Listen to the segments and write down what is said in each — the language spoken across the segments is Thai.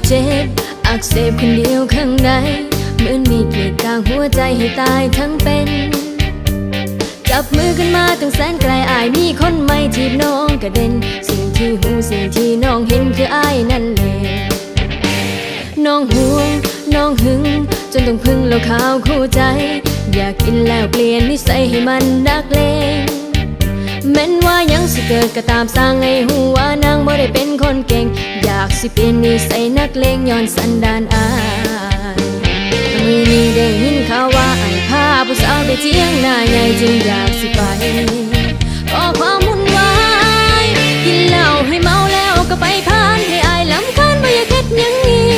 เจ็บอักเสบคนเดียวข้างในเหมือนมีเกล็ดกลางหัวใจให้ตายทั้งเป็นจับมือกันมาตั้งแสนไกลอายมีคนไม่ทีบน้องกระเด็นสิ่งที่หูสิ่งที่น้องเห็นคืออายนั่นแหละน้องห่วงน้องหึงจนต้องพึ่งเหล้าขาวคู่ใจอยากกินแล้วเปลี่ยนนิสัยให้มันนักเลงแม้นว่ายังสิเกิดก็ตามสร้างให้หูว่านางบ่ได้เป็นคนเก่งอยากสิเปลี่ยนนิสัยนักเลงย้อนสันดานอายมือนี้ได้ยินข่าวว่าไอ้พาผู้สาวไปเที่ยงหน้าใหญ่จึงอยากสิไปก็ความวุ่นวายกินเหล้าให้เมาแล้วก็ไปพานให้อายลำคาญบ่อยากเฮ็ดหยังนี้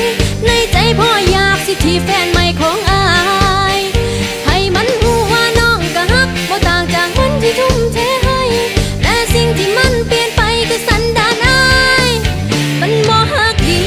ในใจพ่ออยากสิที่แฟนใหม่ของอายให้มันรู้ว่าน้องก็ฮักบ่ต่างจากมันที่ทุ่มเทให้แต่สิ่งที่มันเปลี่ยนไปคือสันดานอายมันบ่ฮักดี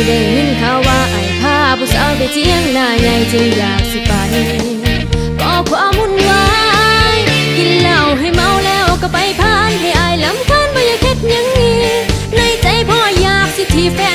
ได้ยินข่าวว่าไอ้พาผู้สาวไปเที่ยงหน้าใหญ่จึงอยากสิไปก็ความวุ่นวายกินเหล้าให้เมาแล้วก็ไปพานให้อายลำคาญบ่อยากเฮ็ดหยังนี้ในใจพ่ออยากสิที่แฟน